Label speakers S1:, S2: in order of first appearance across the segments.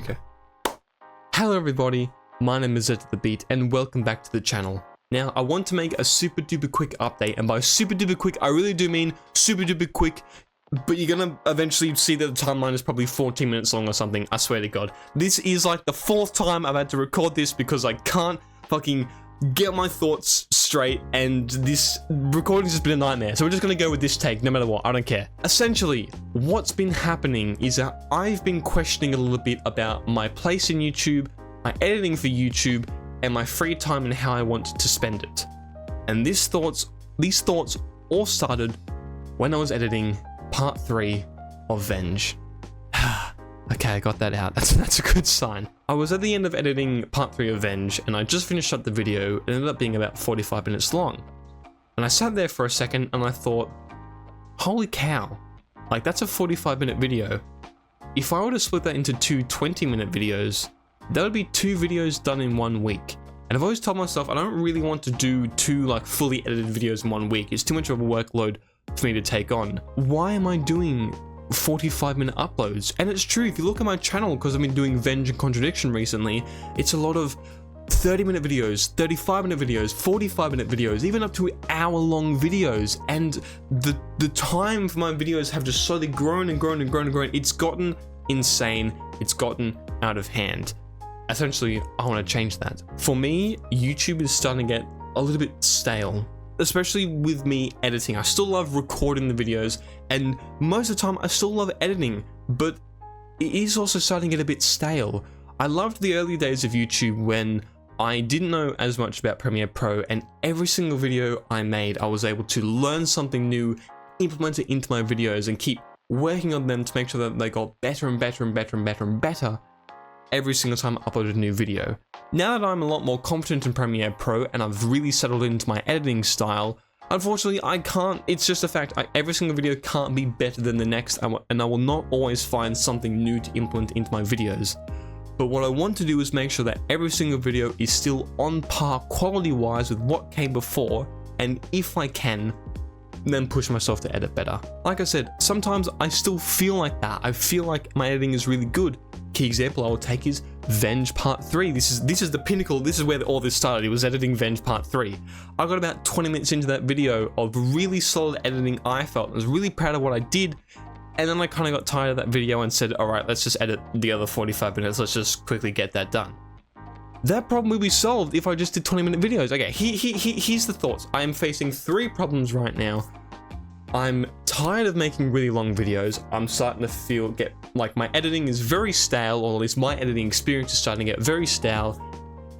S1: go. Hello everybody, my name is The Beat and welcome back to the channel. Now, I want to make a super duper quick update, and by super duper quick, I really do mean super duper quick, but you're gonna eventually see that the timeline is probably 14 minutes long or something, I swear to God. This is like the 4th time I've had to record this because I can't fucking get my thoughts straight, and this recording's just been a nightmare, so we're just gonna go with this take no matter what. I don't care. Essentially, what's been happening is that I've been questioning a little bit about my place in YouTube, my editing for YouTube, and my free time and how I want to spend it. And these thoughts all started when I was editing part 3 of Venge. Okay, I got that out. That's a good sign. I was at the end of editing part 3 of Venge, and I just finished up the video. It ended up being about 45 minutes long. And I sat there for a second and I thought, holy cow, like that's a 45-minute video. If I were to split that into two 20-minute videos, that would be 2 videos done in 1 week. And I've always told myself I don't really want to do 2 like fully edited videos in 1 week. It's too much of a workload for me to take on. Why am I doing 45-minute uploads? And it's true, if you look at my channel, because I've been doing Venge and Contradiction recently, it's a lot of 30-minute videos, 35-minute videos, 45-minute videos, even up to hour-long videos. And the time for my videos have just slowly grown and grown and grown and grown. It's gotten insane. It's gotten out of hand. Essentially, I want to change that. For me, YouTube is starting to get a little bit stale, especially with me editing. I still love recording the videos, and most of the time I still love editing, but it is also starting to get a bit stale. I loved the early days of YouTube when I didn't know as much about Premiere Pro, and every single video I made, I was able to learn something new, implement it into my videos, and keep working on them to make sure that they got better and better and better and better and better every single time I uploaded a new video. Now that I'm a lot more confident in Premiere Pro and I've really settled into my editing style, unfortunately I can't, it's just a fact, every single video can't be better than the next, and I will not always find something new to implement into my videos. But what I want to do is make sure that every single video is still on par quality-wise with what came before, and if I can, then push myself to edit better. Like I said, sometimes I still feel like that. I feel like my editing is really good. Key example I will take is Venge Part 3. This is the pinnacle. This is where all this started. It was editing Venge Part 3. I got about 20 minutes into that video of really solid editing, I felt. I was really proud of what I did. And then I kind of got tired of that video and said, all right, let's just edit the other 45 minutes. Let's just quickly get that done. That problem will be solved if I just did 20-minute videos. Okay, here's the thoughts. I am facing 3 problems right now. I'm tired of making really long videos. I'm starting to get like my editing is very stale, or at least my editing experience is starting to get very stale.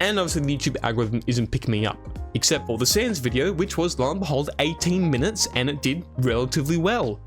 S1: And obviously the YouTube algorithm isn't picking me up. Except for the Sands video, which was, lo and behold, 18 minutes, and it did relatively well.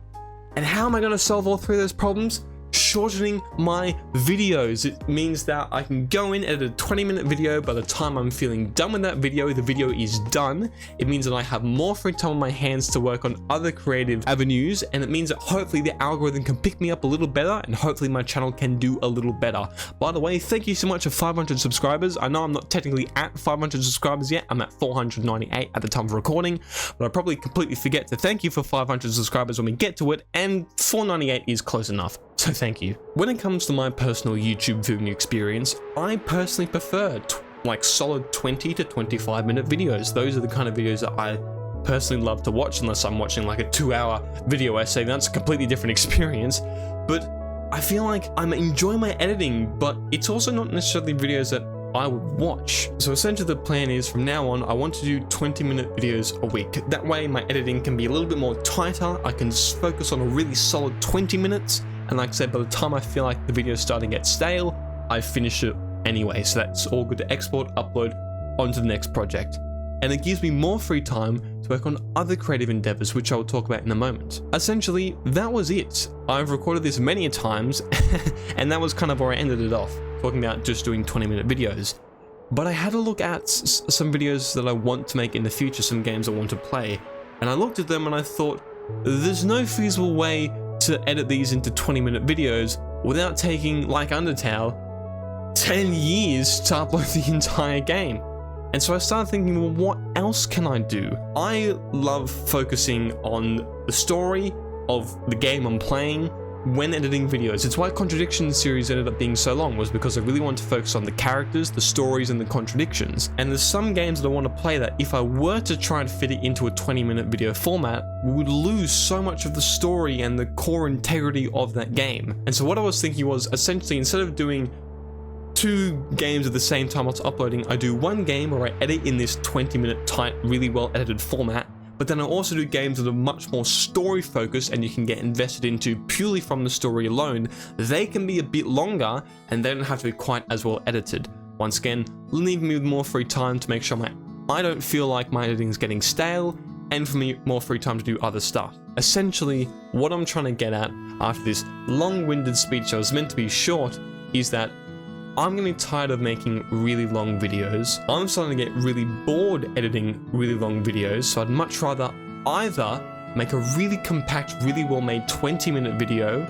S1: And how am I going to solve all 3 of those problems? Shortening my videos. It means that I can go in, edit a 20-minute video. By the time I'm feeling done with that video, the video is done. It means that I have more free time on my hands to work on other creative avenues, and it means that hopefully the algorithm can pick me up a little better, and hopefully my channel can do a little better. By the way, thank you so much for 500 subscribers. I know I'm not technically at 500 subscribers yet. I'm at 498 at the time of recording, but I probably completely forget to thank you for 500 subscribers when we get to it, and 498 is close enough. So thank you. When it comes to my personal YouTube viewing experience, I personally prefer like solid 20 to 25 minute videos. Those are the kind of videos that I personally love to watch, unless I'm watching like a 2-hour video essay. That's a completely different experience. But I feel like I'm enjoying my editing, but it's also not necessarily videos that I would watch. So essentially the plan is, from now on, I want to do 20-minute videos a week. That way my editing can be a little bit more tighter. I can focus on a really solid 20 minutes. And like I said, by the time I feel like the video is starting to get stale, I finish it anyway. So that's all good to export, upload onto the next project. And it gives me more free time to work on other creative endeavors, which I will talk about in a moment. Essentially, that was it. I've recorded this many a times, and that was kind of where I ended it off, talking about just doing 20-minute videos. But I had a look at some videos that I want to make in the future, some games I want to play. And I looked at them and I thought, there's no feasible way to edit these into 20-minute videos without taking, like Undertale, 10 years to upload the entire game. And so I started thinking, well, what else can I do? I love focusing on the story of the game I'm playing, when editing videos. It's why Contradiction series ended up being so long, was because I really wanted to focus on the characters, the stories, and the contradictions. And there's some games that I want to play that if I were to try and fit it into a 20-minute video format, we would lose so much of the story and the core integrity of that game. And so what I was thinking was, essentially, instead of doing 2 games at the same time whilst uploading, I do one game where I edit in this 20-minute tight, really well edited format, but then I also do games that are much more story focused and you can get invested into purely from the story alone. They can be a bit longer and they don't have to be quite as well edited. Once again, leaving me with more free time to make sure I don't feel like my editing is getting stale, and for me, more free time to do other stuff. Essentially, what I'm trying to get at after this long-winded speech that was meant to be short is that I'm getting tired of making really long videos. I'm starting to get really bored editing really long videos, so I'd much rather either make a really compact, really well-made 20-minute video,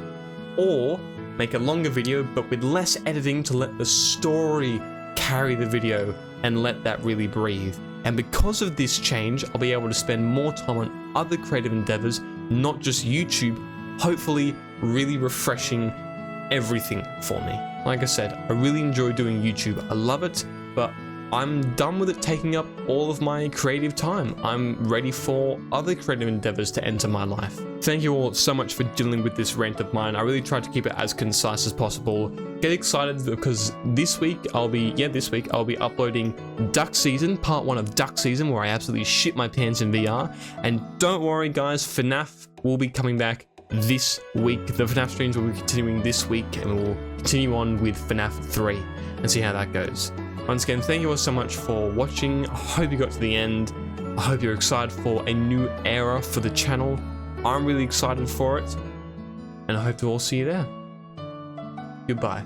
S1: or make a longer video but with less editing to let the story carry the video and let that really breathe. And because of this change, I'll be able to spend more time on other creative endeavors, not just YouTube, hopefully really refreshing everything for me. Like I said, I really enjoy doing YouTube. I love it, but I'm done with it taking up all of my creative time. I'm ready for other creative endeavors to enter my life. Thank you all so much for dealing with this rant of mine. I really tried to keep it as concise as possible. Get excited because this week I'll be uploading Duck Season, part 1 of Duck Season, where I absolutely shit my pants in VR. And don't worry guys, FNAF will be coming back this week. The FNAF streams will be continuing this week, and we'll continue on with FNAF 3 and see how that goes. Once again, thank you all so much for watching. I hope you got to the end. I hope you're excited for a new era for the channel. I'm really excited for it, and I hope to all see you there. Goodbye.